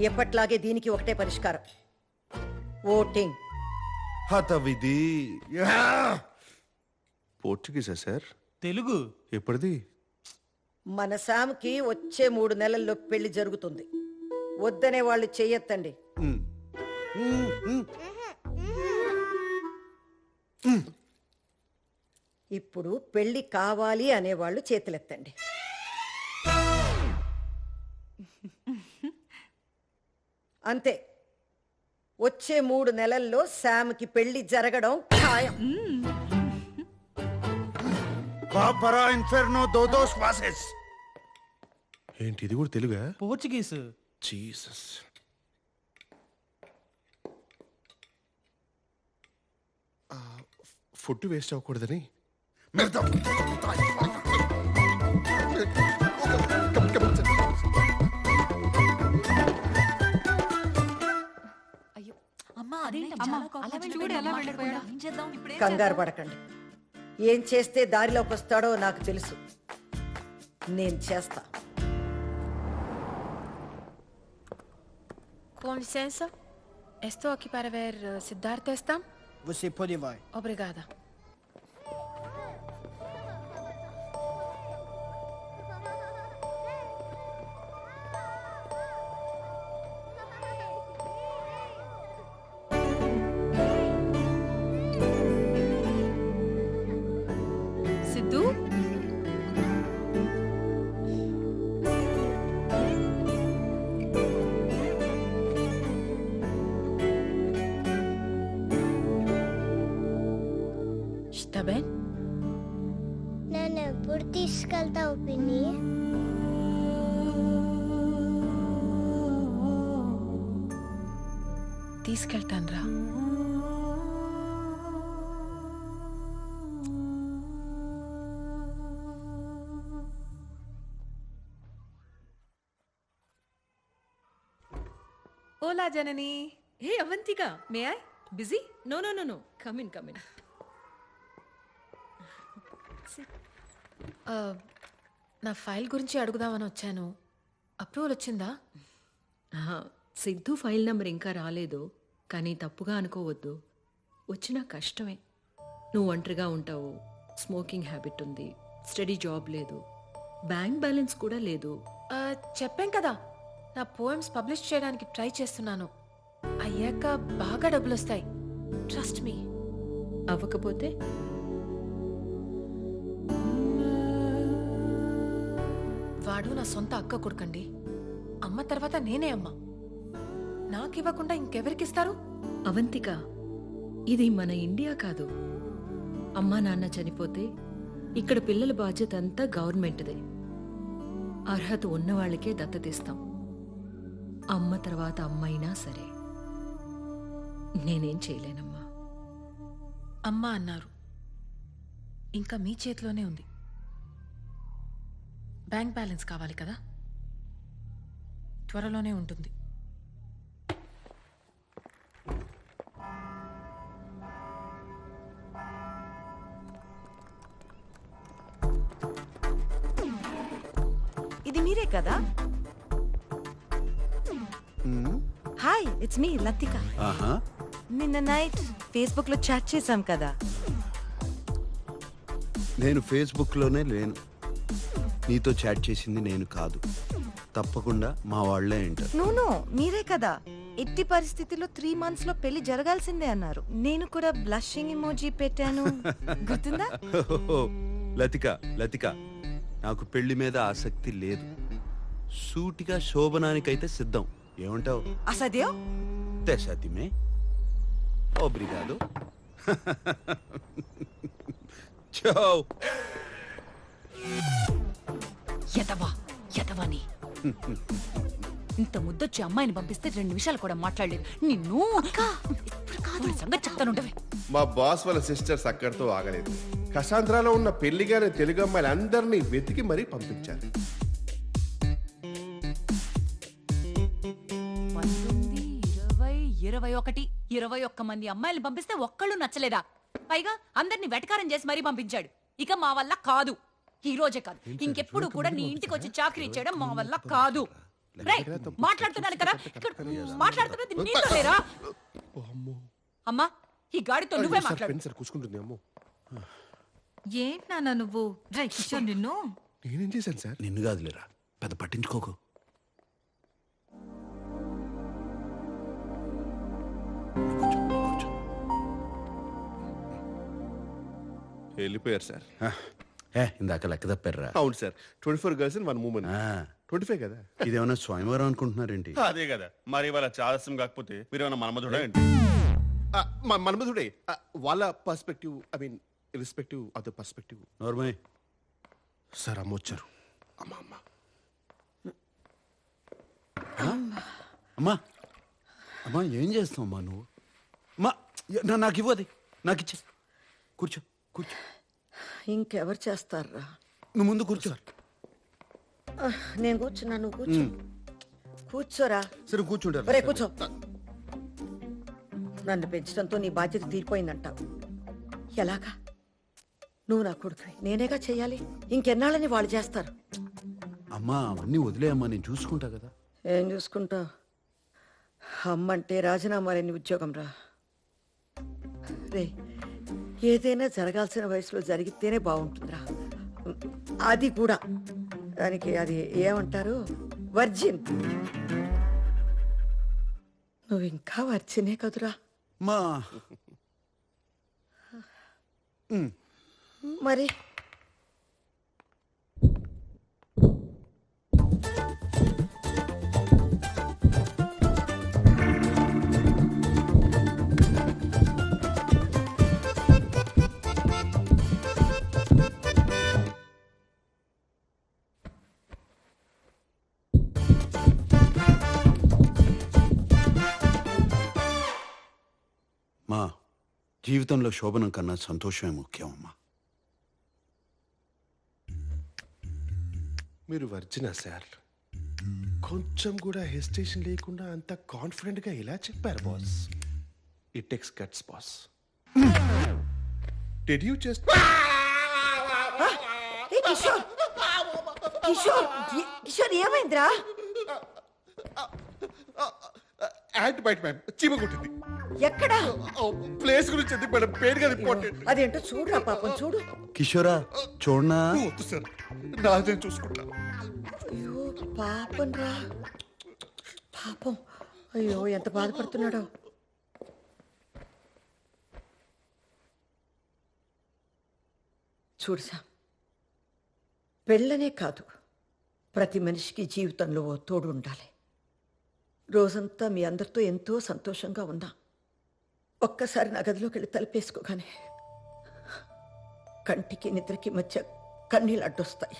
ఎప్పట్లాగే దీనికి ఒకటే పరిష్కారం, ఓటింగ్. హతవిధి. పోర్చుగీసా సార్? తెలుగు. ఎప్పటిది? మన శామ్కి వచ్చే 3 నెలల్లో పెళ్లి జరుగుతుంది. వద్దనే వాళ్ళు చెయ్యొద్దండి. ఇప్పుడు పెళ్లి కావాలి అనేవాళ్ళు చేతులెత్తండి. అంతే, వచ్చే 3 నెలల్లో శామ్కి పెళ్లి జరగడం ఖాయం. పాపరా ఇన్ఫెర్నో దోదోస్ పాసెస్. ఏంటి ఇది కూడా తెలుగా? పోర్చుగీస్. జీసస్. ఫుడ్ వేస్ట్ అవ్వకూడదని. కంగారు పడకండి. ఏం చేస్తే దారిలోకి వస్తాడో నాకు తెలుసు. నేను చేస్తా. Com licença, estou aqui para ver Siddhartha está? Você pode vai. Obrigada. Sidhu? Está bem? నన్ను ఎప్పుడు తీసుకెళ్తావు పిన్ని? తీసుకెళ్తాను రా. Hola, Janani. Hey, Avantika. May I? Busy? No. Come in. నా ఫైల్ గురించి అడుగుదామని వచ్చాను. అప్రూవల్ వచ్చిందా? సిద్ధు ఫైల్ నంబర్ ఇంకా రాలేదు, కానీ తప్పుగా అనుకోవద్దు. వచ్చినా కష్టమే. నువ్వు ఒంటరిగా ఉంటావు, స్మోకింగ్ హ్యాబిట్ ఉంది, స్టడీ జాబ్ లేదు, బ్యాంక్ బ్యాలెన్స్ కూడా లేదు. చెప్పాం కదా, నా పోయమ్స్ పబ్లిష్ చేయడానికి ట్రై చేస్తున్నాను. అయ్యాక బాగా డబ్బులు వస్తాయి. Trust me. అవ్వకపోతే వాడు నా సొంత అక్క కొడుకండి. అమ్మ తర్వాత నేనే అమ్మ. నాకివ్వకుండా ఇంకెవరికిస్తారు? అవంతిక, ఇది మన ఇండియా కాదు. అమ్మా నాన్న చనిపోతే ఇక్కడ పిల్లల బాధ్యత అంతా గవర్నమెంట్దే. అర్హత ఉన్నవాళ్ళకే దత్తతిస్తాం. అమ్మ తర్వాత అమ్మైనా సరే. నేనేం చేయలేనమ్మా. అమ్మ అన్నారు, ఇంకా మీ చేతిలోనే ఉంది. బ్యాంక్ బ్యాలెన్స్ కావాలి కదా, త్వరలోనే ఉంటుంది. ఇది మీరే కదా? Hi, it's me Latika. నిన్న నైట్ ఫేస్బుక్ లో చాట్ చేశాం కదా. నేను ఫేస్బుక్ లోనే లేను. నీతో చాట్ చేసింది నేను కాదు. తప్పకుండా మా వాళ్లే అంటారు. నో, మీరే కదా ఎట్టి పరిస్థితిలో 3 months లో పెళ్లి జరగాల్సిందే అన్నారు. నేను కూడా బ్లషింగ్ ఇమోజీ పెట్టాను, గుర్తుందా? లతిక, నాకు పెళ్లి మీద ఆసక్తి లేదు. సూటిగా శోభనానికైతే సిద్ధం. ఏమంటావు? అసదేవ్ తెసతిమే ఓబ్రిగాదో. చో యదవని ఇంత ముద్దొచ్చి అమ్మాయిని పంపిస్తే 2 నిమిషాలు కూడా మాట్లాడలేదు. నిన్ను సంగతి చెప్తానుండవే. మా బాస్ వాళ్ళ సిస్టర్స్ అక్కడితో ఆగలేదు. కసాంధ్రాలో ఉన్న పెళ్లిగానే తెలుగు అమ్మాయిలు అందరినీ వెతికి మరీ పంపించారు. 21 మంది అమ్మాయిలు పంపిస్తే ఒక్కళ్ళు నచ్చలేదా? పైగా అందరినీ వెటకారం చేసి మరీ పంపించాడు. ఇక మా వల్ల కాదు. ఈ రోజే కాదు, ఇంకెప్పుడు కూడా నీ ఇంటికి వచ్చి చాకరీ చేయడం మా వల్ల కాదు. రేయ్, మాట్లాడుతున్నాను కదా ఇక్కడ మాట్లాడుతున్నది నీతో లేరా? అమ్మా ఈ గాడితో నువ్వే మాట్లాడు. పెన్ సార్ కూసుకుంటుంది అమ్మో. ఏంటి నాన్న నువ్వు రే కిషోర్ నిన్ను నేనేం చేశాను సార్? నిన్ను కాదులేరా, పెద్ద పట్టించుకోకు. కూర్చో, కూర్చో. వెళ్ళిపోయారు సార్. ఇందాక లెక్క తప్పారా? అవును సార్, 24 గర్ల్స్ ఇన్ 1 మూమెంట్. ఆ, 25 కదా? ఇదేమన్నా స్వయంవరం అనుకుంటున్నారేంటి? అదే కదా మరి ఇవాళ చాదస్యం కాకపోతే మీరు ఏమన్నా మనమధుడా ఏంటి? మన్మధుడే. వాళ్ళ perspective, I mean irrespective of the perspective. నోర్మయ్. సార్ అమ్మ వచ్చారు. అమ్మ అమ్మ అమ్మా అమ్మా ఏం చేస్తావు అమ్మా నువ్వు? అమ్మా నాకు ఇవ్వది, నాకు ఇచ్చే. కూర్చో కూర్చో. ఇంకెవరు చేస్తారా? నువ్వు ముందు కూర్చో. నేను కూర్చున్నా, నువ్వు కూర్చో. కూర్చోరా. సరే కూర్చుంటారు. ఒరే కూర్చో. నన్ను పెంచడంతో నీ బాధ్యత తీరిపోయిందంటావు. ఎలాగా? నువ్వు నా కొడుకు, నేనేగా చెయ్యాలి. ఇంకెన్నాళ్ళని వాళ్ళు చేస్తారు. అమ్మా అవన్నీ వదిలేయమ్మా, నేను చూసుకుంటా కదా. ఏం చూసుకుంటావు? అమ్మంటే రాజీనామా లేని ఉద్యోగం రా. రే, ఏదైనా జరగాల్సిన వయసులో జరిగితేనే బాగుంటుందిరా. అది కూడా దానికి అది ఏమంటారు, వర్జిన్. నువ్వు ఇంకా వర్జినే కదురా. మా మరి మా జీవితంలో శోభనం కన్నా సంతోషమే ముఖ్యం అమ్మా. మీరు వర్జినా సార్? కొంచెం కూడా హెసిటేషన్ లేకుండా అంత కాన్ఫిడెంట్ గా ఇలా చెప్పారు boss. It takes guts boss. Did you just a Kishore, Kishore, Kishore ఏమైందిరా? యాంట్ బైట్ మ్యామ్, చీమ కొట్టింది. ఎక్కడా? ప్లేస్ గురించి ఎందుకు మేడం, పేరు కదా ఇంపార్టెంట్. అదేంటో చూడురా పాపం, చూడు. కిషోరా చూడనా? వద్దు సార్, నాదేం చూసుకుంటాను. అయ్యో పాపం రా, పాపం. అయ్యో ఎంత బాధపడుతున్నాడో. చూడుసా, పెళ్ళనే కాదు, ప్రతి మనిషికి జీవితంలో ఓ తోడు ఉండాలి. రోజంతా మీ అందరితో ఎంతో సంతోషంగా ఉన్నా ఒక్కసారి నా గదిలోకి వెళ్ళి తలుపేసుకోగానే కంటికి నిద్రకి మధ్య కన్నీళ్ళు అడ్డొస్తాయి.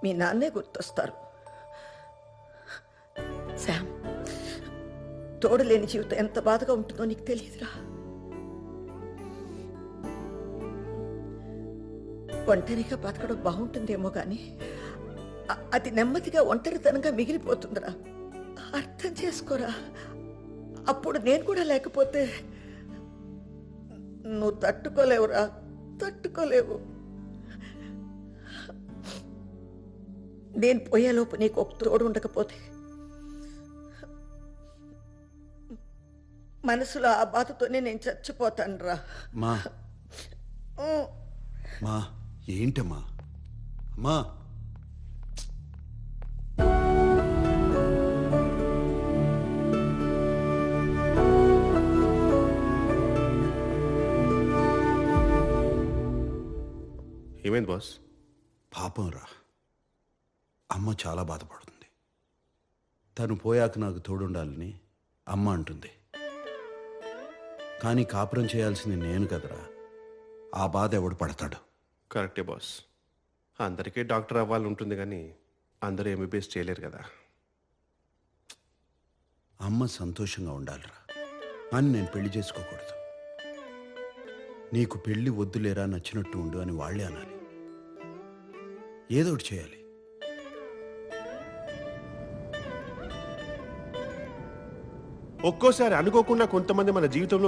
మీ నాన్నే గుర్తొస్తారు. శామ్, తోడు లేని జీవితం ఎంత బాధగా ఉంటుందో నీకు తెలియదురా. ఒంటరిగా బతకడం బాగుంటుందేమో కానీ అది నెమ్మదిగా ఒంటరితనంగా మిగిలిపోతుందిరా. అర్థం చేసుకోరా. అప్పుడు నేను కూడా లేకపోతే నువ్వు తట్టుకోలేవురా, తట్టుకోలేవు. నేను పోయేలోపు నీకు ఒక తోడు ఉండకపోతే మనసులో ఆ బాధతోనే నేను చచ్చిపోతాను రా. మా మా ఏంటమ్మా? అమ్మా ఏమైంది బాస్? పాపం రా, అమ్మ చాలా బాధపడుతుంది. తను పోయాక నాకు తోడుండాలని అమ్మ అంటుంది. కానీ కాపురం చేయాల్సింది నేను కదరా. ఆ బాధ ఎవడు పడతాడు? కరెక్టే బాస్, అందరికీ డాక్టర్ అవ్వాలని ఉంటుంది కానీ అందరూ ఎంబీబీఎస్ చేయలేరు కదా. అమ్మ సంతోషంగా ఉండాలిరా, అని నేను పెళ్లి చేసుకోకూడదు. నీకు పెళ్లి వద్దులేరా, నచ్చినట్టు ఉండు అని వాళ్ళే అనాలి. ఏదో ఒకటి చేయాలి. ఒక్కోసారి అనుకోకుండా కొంతమంది మన జీవితంలో